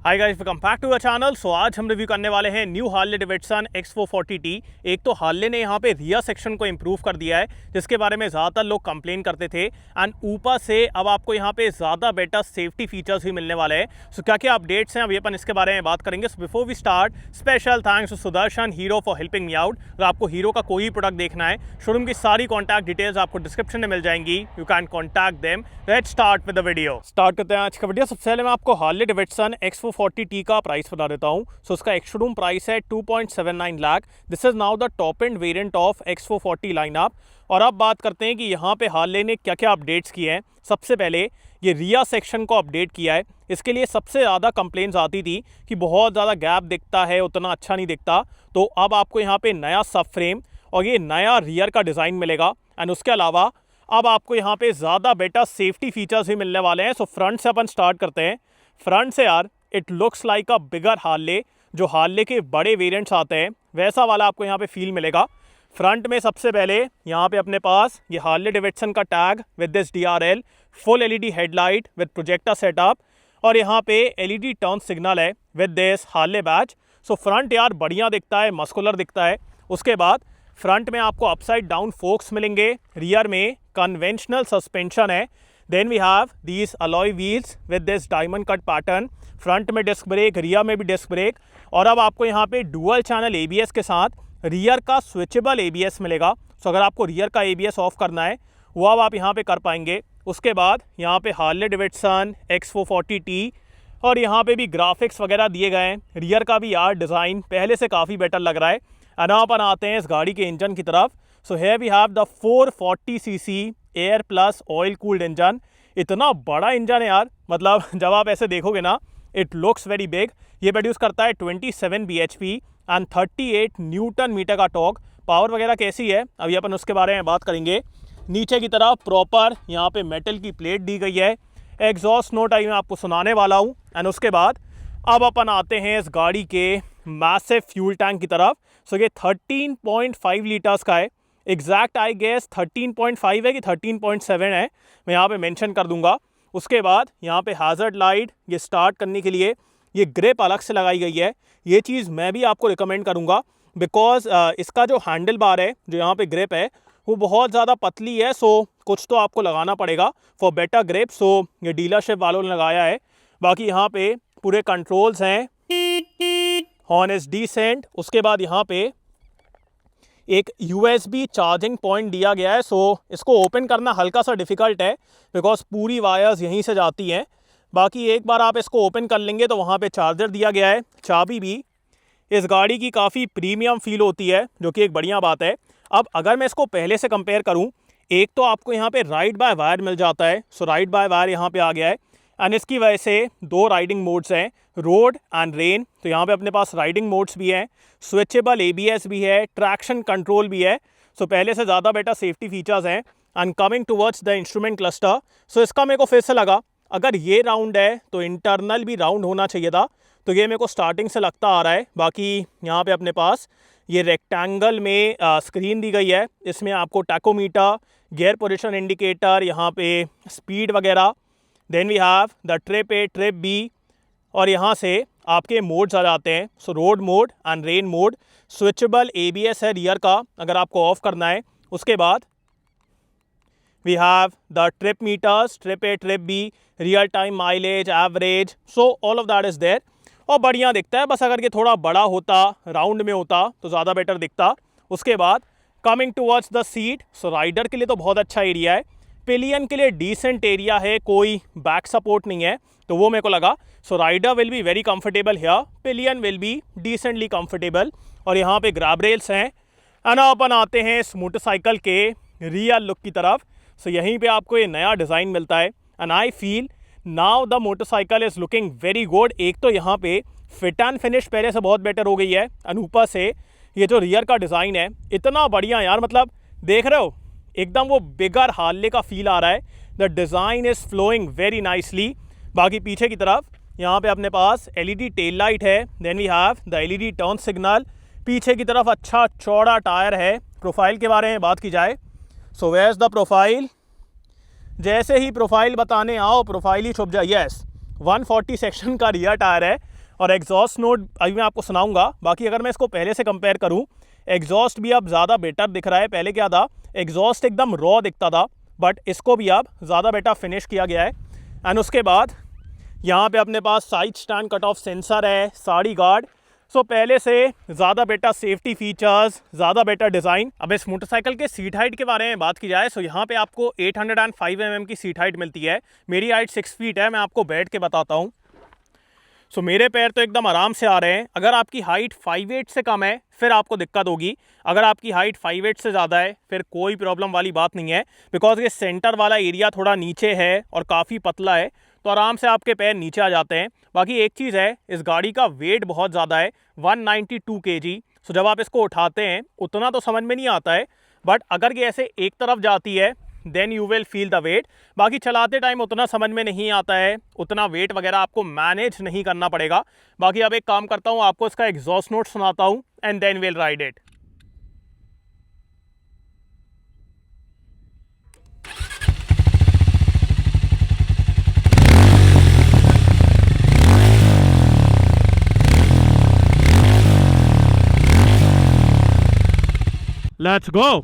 Hi guys, welcome back to the channel. So आज हम review करने वाले हैं न्यू हार्ले डेविडसन X440T। एक तो हार्ले ने यहाँ पे रियर सेक्शन को इम्प्रूव कर दिया है, जिसके बारे में ज़्यादातर लोग कंप्लेन करते थे, एंड ऊपर से अब आपको यहाँ पे ज़्यादा बेटर सेफ्टी फीचर्स भी मिलने वाले हैं। सो क्या क्या अपडेट्स हैं अभी अपन इसके बारे में बात करेंगे। So before we start, special thanks to Sudarshan Hero for helping me out. अगर आपको हीरो का कोई प्रोडक्ट देखना है, शोरूम की सारी कॉन्टैक्ट डिटेल्स आपको डिस्क्रिप्शन में मिल जाएंगी। You can contact them. Let's start with the video. Start करते हैं आज का वीडियो। सबसे पहले मैं आपको हार्ले डेविडसन X440T का प्राइस बता देता हूं। सो इसका एक्स शोरूम प्राइस है 2.79 lakh. This is now the top end variant of X440 lineup. और अब बात करते हैं कि यहाँ पे हार्ले ने क्या क्या अपडेट्स किए हैं। सबसे पहले ये रियर सेक्शन को अपडेट किया है। इसके लिए सबसे ज़्यादा कंप्लेंट्स आती थी कि बहुत ज़्यादा गैप दिखता है, उतना अच्छा नहीं दिखता। तो अब आपको यहाँ पे नया सब फ्रेम और ये नया रियर का डिज़ाइन मिलेगा। एंड उसके अलावा अब आपको यहाँ पे ज़्यादा बेटर सेफ्टी फीचर्स भी मिलने वाले हैं। सो फ्रंट से अपन स्टार्ट करते हैं। फ्रंट से यार it looks like a bigger Harley. जो हार्ले के बड़े वेरिएंट्स आते हैं वैसा वाला आपको यहाँ पे फील मिलेगा। फ्रंट में सबसे पहले यहाँ पे अपने पास ये हार्ले डेविडसन का tag with this DRL, full LED headlight with projector setup, और यहाँ पे LED टर्न सिग्नल है with this Harley batch. So front यार बढ़िया दिखता है, मस्कुलर दिखता है। उसके बाद फ्रंट में आपको अपसाइड डाउन फोक्स मिलेंगे, रियर में कन्वेंशनल सस्पेंशन है। Then we have these alloy wheels with this diamond cut pattern. Front में डिस्क ब्रेक, रियर में भी डिस्क ब्रेक, और अब आपको यहाँ पे डुअल चैनल ABS के साथ रियर का स्विचेबल ABS मिलेगा। सो अगर आपको रियर का ABS ऑफ करना है वो अब आप यहाँ पे कर पाएंगे। उसके बाद यहाँ पे हार्ले डेविडसन X440T, और यहाँ पे भी ग्राफिक्स वगैरह दिए गए हैं। रियर का भी यार डिज़ाइन पहले से काफ़ी बेटर लग रहा है। एंड अपन आते हैं इस गाड़ी के इंजन की तरफ। So here we have the 440cc air plus oil cooled engine. इतना बड़ा इंजन है यार, मतलब जब आप ऐसे देखोगे ना, इट लुक्स वेरी बिग। ये प्रोड्यूस करता है 27 bhp एंड 38 न्यूटन मीटर का टॉर्क। पावर वगैरह कैसी है अभी अपन उसके बारे में बात करेंगे। नीचे की तरफ प्रॉपर यहाँ पे मेटल की प्लेट दी गई है। एग्जॉस्ट नोट आई मैं आपको सुनाने वाला हूँ। एंड उसके बाद अब अपन आते हैं इस गाड़ी के मैसिव फ्यूल टैंक की तरफ। सो ये 13.5 लीटर्स का है। एग्जैक्ट आई गेस 13.5 है कि 13.7 है, मैं यहाँ पे मेंशन कर दूंगा। उसके बाद यहाँ पे हैज़र्ड लाइट, ये स्टार्ट करने के लिए ये ग्रिप अलग से लगाई गई है। ये चीज़ मैं भी आपको रिकमेंड करूँगा, बिकॉज इसका जो हैंडल बार है, जो यहाँ पे ग्रिप है, वो बहुत ज़्यादा पतली है। सो कुछ तो आपको लगाना पड़ेगा फॉर बेटर ग्रिप। सो ये डीलरशिप वालों ने लगाया है। बाकी यहाँ पे पूरे कंट्रोल्स हैं, हॉर्न इज डिसेंट। उसके बाद यहाँ पे एक USB चार्जिंग पॉइंट दिया गया है। सो इसको ओपन करना हल्का सा डिफ़िकल्ट है, बिकॉज पूरी वायर्स यहीं से जाती हैं। बाकी एक बार आप इसको ओपन कर लेंगे तो वहाँ पे चार्जर दिया गया है। चाबी भी इस गाड़ी की काफ़ी प्रीमियम फील होती है, जो कि एक बढ़िया बात है। अब अगर मैं इसको पहले से कंपेयर करूँ, एक तो आपको यहाँ पे राइड बाय वायर मिल जाता है। सो राइड बाय वायर यहाँ पे आ गया है, एंड इसकी वजह से दो राइडिंग मोड्स हैं, रोड एंड रेन। तो यहाँ पे अपने पास राइडिंग मोड्स भी हैं, स्विचेबल ABS भी है, ट्रैक्शन कंट्रोल भी है। सो पहले से ज़्यादा बेटर सेफ्टी फीचर्स हैं। And coming towards the instrument cluster, so इसका मेरे को फिर से लगा अगर ये राउंड है तो इंटरनल भी राउंड होना चाहिए था। तो ये मेरे को स्टार्टिंग से लगता आ रहा है। बाकी यहाँ पे अपने पास ये रेक्टेंगल में स्क्रीन दी गई है। इसमें आपको टैकोमीटर, गियर पोजीशन इंडिकेटर, यहाँ पे स्पीड वगैरह। Then we have the trip A, trip B, और यहाँ से आपके मोड्स आ जाते हैं। So road mode and rain mode. Switchable ABS है रियर का, अगर आपको ऑफ करना है। उसके बाद we have the trip meters, trip A, trip B, real time mileage, average. So all of that is there, और बढ़िया दिखता है। बस अगर ये थोड़ा बड़ा होता, राउंड में होता, तो ज़्यादा बेटर दिखता। उसके बाद coming towards the seat, so rider के लिए तो बहुत अच्छा एरिया है। पिलियन के लिए डिसेंट एरिया है, कोई बैक सपोर्ट नहीं है, तो वो मेरे को लगा। So rider will be very comfortable here, pillion will be decently comfortable, और यहाँ पे ग्रैब रेल्स हैं। एंड अपन आते हैं इस मोटरसाइकिल के रियल लुक की तरफ। सो यहीं पे आपको ये नया डिज़ाइन मिलता है, and I feel now the motorcycle is looking very good. एक तो यहाँ पे फिट एंड फिनिश पहले से बहुत बेटर हो गई है, एंड ऊपर से ये जो रियर का डिज़ाइन है इतना बढ़िया यार, मतलब देख रहे हो एकदम वो बिगर हार्ले का फील आ रहा है। The design is flowing very nicely. बाकी पीछे की तरफ यहाँ पे अपने पास LED टेल लाइट है। Then we have the LED turn signal. पीछे की तरफ अच्छा चौड़ा टायर है। प्रोफाइल के बारे में बात की जाए, so where is the profile. जैसे ही प्रोफाइल बताने आओ, प्रोफाइल ही छुप जाए। यस, 140 सेक्शन का रियर टायर है, और एग्जॉस्ट नोट अभी मैं आपको सुनाऊंगा। बाकी अगर मैं इसको पहले से कंपेयर करूं, एग्जॉस्ट भी अब ज़्यादा बेटर दिख रहा है। पहले क्या था, एग्जॉस्ट एकदम रॉ दिखता था, बट इसको भी अब ज़्यादा बेटर फिनिश किया गया है। एंड उसके बाद यहाँ पे अपने पास side stand cut off sensor है, साड़ी गार्ड। सो पहले से ज़्यादा बेटर सेफ्टी फीचर्स, ज़्यादा बेटर डिज़ाइन। अब इस मोटरसाइकिल के सीट हाइट के बारे में बात की जाए, सो यहाँ पे आपको 805 mm की सीट हाइट मिलती है। मेरी हाइट 6 फीट है, मैं आपको बैठ के बताता हूँ। सो मेरे पैर तो एकदम आराम से आ रहे हैं। अगर आपकी हाइट 5'8" से कम है फिर आपको दिक्कत होगी। अगर आपकी हाइट 5'8" से ज़्यादा है फिर कोई प्रॉब्लम वाली बात नहीं है, बिकॉज ये सेंटर वाला एरिया थोड़ा नीचे है और काफ़ी पतला है, तो आराम से आपके पैर नीचे आ जाते हैं। बाकी एक चीज़ है, इस गाड़ी का वेट बहुत ज़्यादा है, 192 kg। सो जब आप इसको उठाते हैं उतना तो समझ में नहीं आता है, बट अगर ये ऐसे एक तरफ जाती है then you will feel the weight. बाकी चलाते टाइम उतना समझ में नहीं आता है, उतना वेट वगैरह आपको मैनेज नहीं करना पड़ेगा। बाकी अब एक काम करता हूँ, आपको इसका एग्जॉस्ट नोट सुनाता हूँ and then will ride it. Let's go.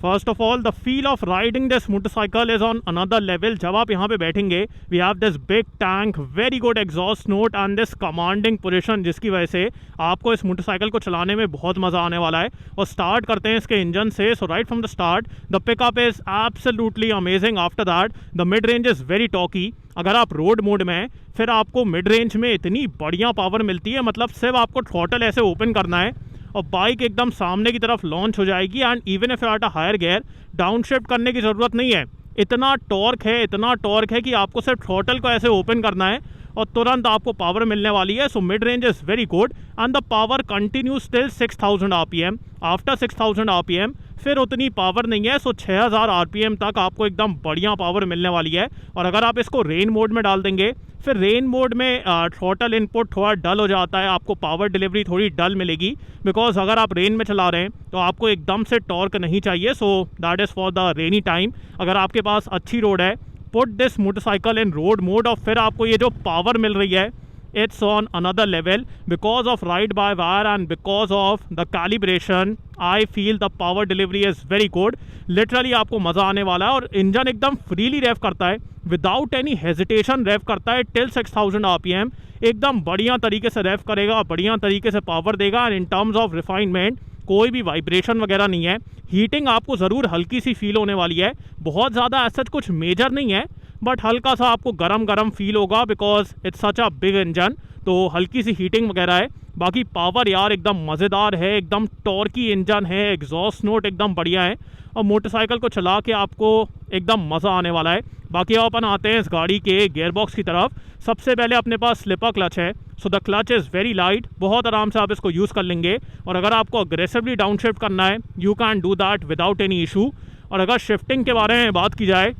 First of all the feel of riding this motorcycle is on another level. जब आप यहाँ पे बैठेंगे, we have this big tank, very good exhaust note and this commanding position, जिसकी वजह से आपको इस मोटरसाइकिल को चलाने में बहुत मज़ा आने वाला है। और स्टार्ट करते हैं इसके इंजन से। So right from the start the pickup is absolutely amazing. After that the mid range is very torquey. अगर आप रोड मोड में हैं फिर आपको मिड रेंज में इतनी बढ़िया पावर मिलती है, मतलब सिर्फ आपको थ्रॉटल ऐसे ओपन करना है और बाइक एकदम सामने की तरफ लॉन्च हो जाएगी। And even if at a higher gear down shift करने की ज़रूरत नहीं है। इतना टॉर्क है कि आपको सिर्फ थ्रॉटल को ऐसे ओपन करना है और तुरंत आपको पावर मिलने वाली है। So mid range is very good and the power continues till 6000 RPM। After 6000 RPM फिर उतनी पावर नहीं है। सो 6000 RPM तक आपको एकदम बढ़िया पावर मिलने वाली है। और अगर आप इसको रेन मोड में डाल देंगे, फिर रेन मोड में थ्रॉटल इनपुट थोड़ा डल हो जाता है, आपको पावर डिलीवरी थोड़ी डल मिलेगी, बिकॉज अगर आप रेन में चला रहे हैं तो आपको एकदम से टॉर्क नहीं चाहिए। So that is for the rainy time. अगर आपके पास अच्छी रोड है, put this motorcycle in road mode और फिर आपको ये जो पावर मिल रही है, it's on another level because of ride by wire and because of the calibration. I feel the power delivery is very good. Literally आपको मज़ा आने वाला है। और इंजन एकदम फ्रीली रेव करता है, विदाउट एनी हेजिटेशन रेव करता है टिल 6000 RPM। एकदम बढ़िया तरीके से रेव करेगा, बढ़िया तरीके से पावर देगा। And in terms of refinement कोई भी वाइब्रेशन वगैरह नहीं है। हीटिंग आपको ज़रूर हल्की सी फील होने वाली है, बहुत ज़्यादा ऐसा कुछ मेजर नहीं है, बट हल्का सा आपको गरम फील होगा because it's such a big engine, तो हल्की सी हीटिंग वगैरह है। बाकी पावर यार एकदम मज़ेदार है, एकदम टॉर्की इंजन है, एग्जॉस्ट नोट एकदम बढ़िया है और मोटरसाइकिल को चला के आपको एकदम मज़ा आने वाला है। बाकी अब अपन आते हैं इस गाड़ी के गियरबॉक्स की तरफ। सबसे पहले अपने पास स्लिपर क्लच है। So the clutch is very light, बहुत आराम से आप इसको यूज़ कर लेंगे। और अगर आपको अग्रेसिवली डाउन शिफ्ट करना है, you can do that without any issue. और अगर शिफ्टिंग के बारे में बात की जाए,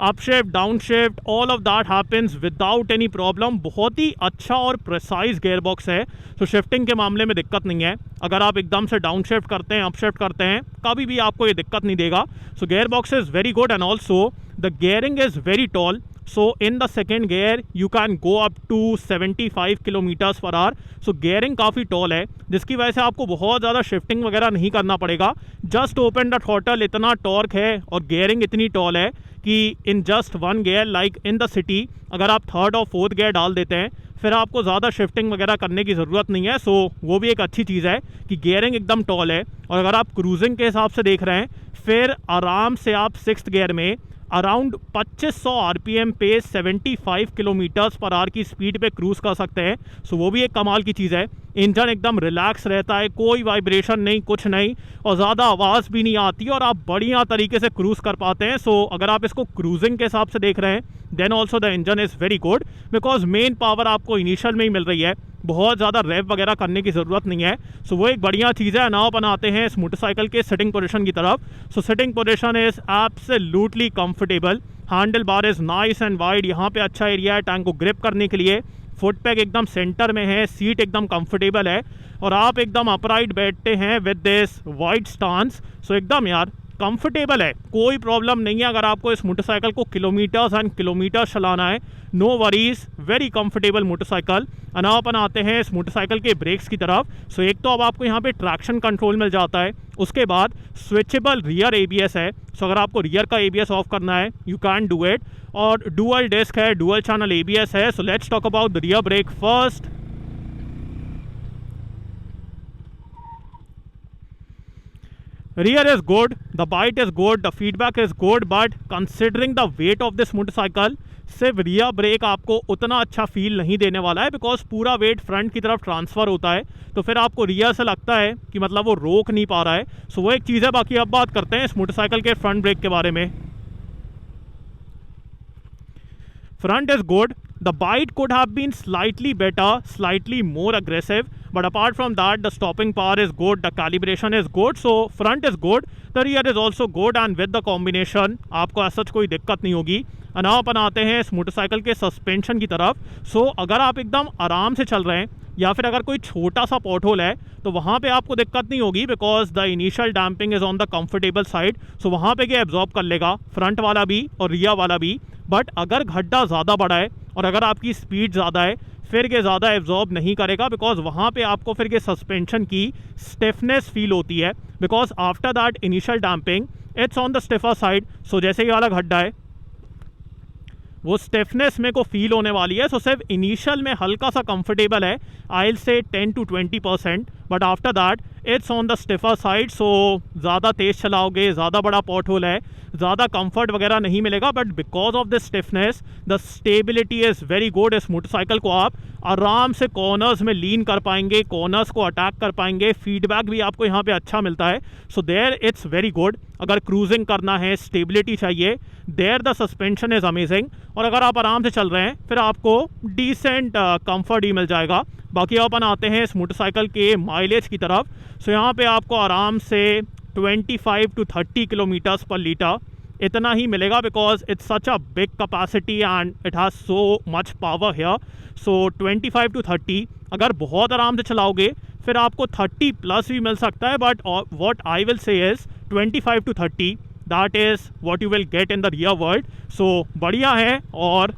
up shift, down shift, all of that happens without any problem. बहुत ही अच्छा और प्रिसाइज गियरबॉक्स है, तो शिफ्टिंग के मामले में दिक्कत नहीं है। अगर आप एकदम से डाउन शिफ्ट करते हैं, अप शिफ्ट करते हैं, कभी भी आपको ये दिक्कत नहीं देगा। So gearbox is very good and also the gearing is very tall. So in the second gear you can go up to 75 km/h। So gearing काफ़ी टॉल है, जिसकी वजह से आपको बहुत ज़्यादा शिफ्टिंग वगैरह नहीं करना पड़ेगा। जस्ट ओपन द थ्रॉटल, इतना टॉर्क है और गियरिंग इतनी टॉल है कि in just one gear, like in the city, अगर आप थर्ड और फोर्थ गियर डाल देते हैं फिर आपको ज़्यादा शिफ्टिंग वगैरह करने की ज़रूरत नहीं है। सो वो भी एक अच्छी चीज़ है कि गियरिंग एकदम टॉल है। और अगर आप क्रूजिंग के हिसाब से देख रहे हैं, फिर आराम से आप सिक्स्थ गियर में अराउंड 2500 RPM पे 75 km/h की स्पीड पे क्रूज़ कर सकते हैं। सो वो भी एक कमाल की चीज़ है। इंजन एकदम रिलैक्स रहता है, कोई वाइब्रेशन नहीं, कुछ नहीं, और ज़्यादा आवाज़ भी नहीं आती और आप बढ़िया तरीके से क्रूज़ कर पाते हैं। सो अगर आप इसको क्रूजिंग के हिसाब से देख रहे हैं, then also the engine is very good because main power आपको इनिशियल में ही मिल रही है, बहुत ज़्यादा रेव वगैरह करने की ज़रूरत नहीं है। सो वो एक बढ़िया चीज़ है। नाउ अपन आते हैं इस मोटरसाइकिल के सिटिंग पोजीशन की तरफ। So sitting position is absolutely comfortable. Handle bar is nice and wide, यहाँ पे अच्छा एरिया है टैंक को ग्रिप करने के लिए। फुट पैक एकदम सेंटर में है, सीट एकदम कंफर्टेबल है और आप एकदम अपराइट बैठते हैं विद दिस वाइड स्टांस। सो एकदम यार कंफर्टेबल है, कोई प्रॉब्लम नहीं है। अगर आपको इस मोटरसाइकिल को किलोमीटर्स एंड किलोमीटर्स चलाना है, no worries, very comfortable motorcycle. अब अपन आते हैं इस मोटरसाइकिल के ब्रेक्स की तरफ। सो एक तो अब आपको यहाँ पे ट्रैक्शन कंट्रोल मिल जाता है, उसके बाद स्विचेबल रियर ABS है। सो अगर आपको रियर का ABS ऑफ करना है यू कैन डू इट, और डुअल डिस्क है, डुअल चैनल ABS है। So let's talk about the rear brake first. Rear is good, the bite is good, the feedback is good, but considering the weight of this motorcycle, सिर्फ rear brake आपको उतना अच्छा feel नहीं देने वाला है, because पूरा वेट फ्रंट की तरफ ट्रांसफ़र होता है, तो फिर आपको रियर से लगता है कि मतलब वो रोक नहीं पा रहा है। सो वो एक चीज़ है। बाकी अब बात करते हैं इस मोटरसाइकिल के फ्रंट ब्रेक के बारे में। Front is good, the bite could have been slightly better, slightly more aggressive, but apart from that the stopping power is good, the calibration is good, so front is good, the rear is also good, and with the combination आपको ऐसा कोई दिक्कत नहीं होगी। अब अपन आते हैं इस मोटरसाइकिल के सस्पेंशन की तरफ। सो अगर आप एकदम आराम से चल रहे हैं या फिर अगर कोई छोटा सा पॉट होल है तो वहाँ पे आपको दिक्कत नहीं होगी, because the initial damping is on the comfortable side. So वहाँ पे क्या एब्जॉर्ब कर लेगा, फ्रंट वाला भी और रियर वाला भी। बट अगर गड्ढा ज़्यादा बड़ा है और अगर आपकी स्पीड ज़्यादा है फिर ये ज़्यादा एब्जॉर्ब नहीं करेगा, बिकॉज वहाँ पे आपको फिर ये सस्पेंशन की स्टिफनेस फील होती है, because after that initial damping it's on the stiffer side. So जैसे ये वाला गड्ढा है वो स्टिफनेस में को फील होने वाली है। सो सिर्फ इनिशियल में हल्का सा कंफर्टेबल है, आई विल से 10 to 20%, but after that it's on the stiffer side. So ज़्यादा तेज़ चलाओगे, ज़्यादा बड़ा पॉट होल है, ज़्यादा कंफर्ट वगैरह नहीं मिलेगा, but because of the stiffness the stability is very good. इस मोटरसाइकिल को आप आराम से कॉर्नर्स में लीन कर पाएंगे, कॉर्नर्स को अटैक कर पाएंगे, फीडबैक भी आपको यहाँ पे अच्छा मिलता है। So there it's very good. अगर क्रूजिंग करना है, स्टेबिलिटी चाहिए, there the suspension is amazing. और अगर आप आराम से चल रहे हैं फिर आपको डिसेंट कंफर्ट ही मिल जाएगा। बाकी अपन आते हैं इस मोटरसाइकिल के माइलेज की तरफ। सो यहाँ पे आपको आराम से 25 to 30 किलोमीटर्स पर लीटर इतना ही मिलेगा, because it's such a big capacity and it has so much power here. So 25 to 30 अगर बहुत आराम से चलाओगे फिर आपको 30 प्लस भी मिल सकता है, but what I will say is 25 to 30 that is what you will get in the real world. So बढ़िया है, और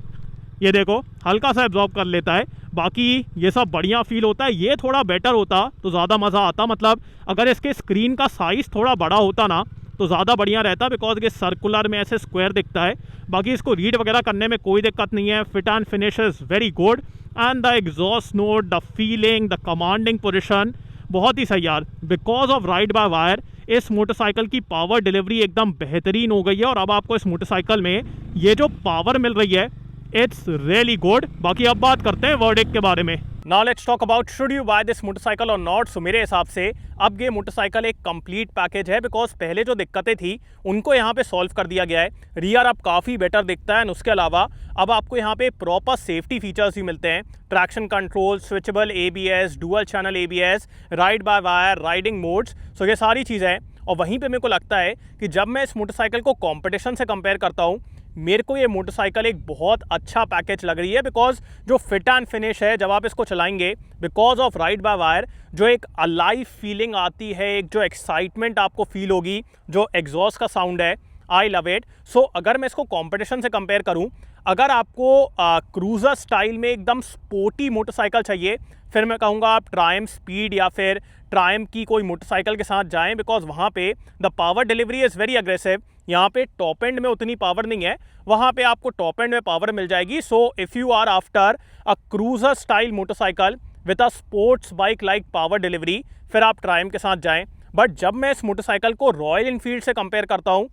ये देखो हल्का सा एब्जॉर्ब कर लेता है। बाकी ये सब बढ़िया फील होता है। ये थोड़ा बेटर होता तो ज़्यादा मज़ा आता, मतलब अगर इसके स्क्रीन का साइज़ थोड़ा बड़ा होता ना तो ज़्यादा बढ़िया रहता, बिकॉज ये सर्कुलर में ऐसे स्क्वायर दिखता है। बाकी इसको रीड वगैरह करने में कोई दिक्कत नहीं है। Fit and finish is very good, and the exhaust note, the feeling, the commanding position बहुत ही सही यार। Because of ride by wire इस मोटरसाइकिल की पावर डिलीवरी एकदम बेहतरीन हो गई है, और अब आपको इस मोटरसाइकिल में ये जो पावर मिल रही है इट्स रियली गुड। बाकी अब बात करते हैं वर्डिक्ट के बारे में। Now let's talk about should you buy this motorcycle और नॉट। सो मेरे हिसाब से अब ये मोटरसाइकिल एक कंप्लीट पैकेज है, बिकॉज पहले जो दिक्कतें थी उनको यहाँ पे सॉल्व कर दिया गया है। रियर अब काफ़ी बेटर दिखता है, एंड उसके अलावा अब आपको यहाँ पे प्रॉपर सेफ्टी फीचर्स भी मिलते हैं। Traction control, switchable ABS, dual channel ABS, ride by wire, riding modes, so ये सारी चीज़ें हैं। और वहीं पे मेरे को लगता है कि जब मैं इस मोटरसाइकिल को कंपटीशन से कंपेयर करता हूँ, मेरे को ये मोटरसाइकिल एक बहुत अच्छा पैकेज लग रही है, बिकॉज जो फिट एंड फिनिश है जब आप इसको चलाएंगे, because of ride by wire जो एक अलाइव फीलिंग आती है, एक जो एक्साइटमेंट आपको फील होगी, जो एग्जॉस्ट का साउंड है, आई लव इट। सो अगर मैं इसको कंपटीशन से कंपेयर करूं, अगर आपको क्रूज़र स्टाइल में एकदम स्पोर्टी मोटरसाइकिल चाहिए, फिर मैं कहूँगा आप ट्रायम्फ स्पीड या फिर ट्रायम्फ की कोई मोटरसाइकिल के साथ जाएं, बिकॉज वहाँ पे the power delivery is very aggressive. यहाँ पे टॉप एंड में उतनी पावर नहीं है, वहाँ पे आपको टॉप एंड में पावर मिल जाएगी। So if you are after a cruiser style motorcycle with a sports bike like power delivery, फिर आप ट्रायम्फ के साथ जाएँ। बट जब मैं इस मोटरसाइकिल को रॉयल इनफील्ड से कंपेयर करता हूँ,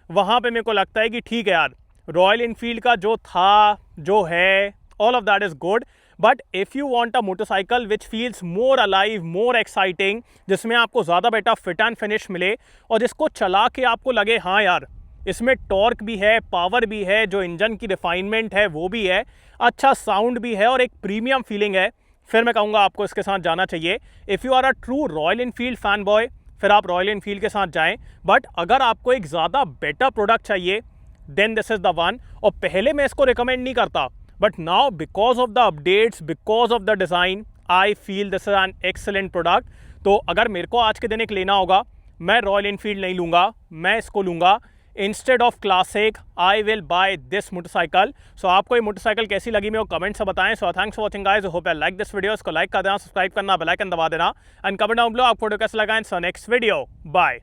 वहाँ पे मेरे को लगता है कि ठीक है यार, रॉयल इनफील्ड का जो था, जो है, all of that is good, but if you want a motorcycle which feels more alive, more exciting, जिसमें आपको ज़्यादा बेटर फिट एंड फिनिश मिले और जिसको चला के आपको लगे हाँ यार इसमें टॉर्क भी है, पावर भी है, जो इंजन की रिफाइनमेंट है वो भी है, अच्छा साउंड भी है और एक प्रीमियम फीलिंग है, फिर मैं कहूँगा आपको इसके साथ जाना चाहिए। If you are a true Royal Enfield fan boy, फिर आप रॉयल इनफील्ड के साथ जाएं। बट अगर आपको एक ज़्यादा बेटर प्रोडक्ट चाहिए, then this is the one. और पहले मैं इसको रिकमेंड नहीं करता, but now because of the updates, because of the design, I feel this is an excellent product. तो अगर मेरे को आज के दिन एक लेना होगा, मैं रॉयल इनफील्ड नहीं लूँगा, मैं इसको लूँगा instead of classic. I will buy this motorcycle. So आपको ये मोटरसाइकिल कैसी लगी मेरे को कमेंट से बताएं। So thanks for watching guys, hope you like this video. इसको लाइक कर देना, सब्सक्राइब करना, बेल आइकन दबा देना एंड कमेंट डाउन बिलो आपको वीडियो कैसा लगा। इन सो नेक्स्ट वीडियो, बाय।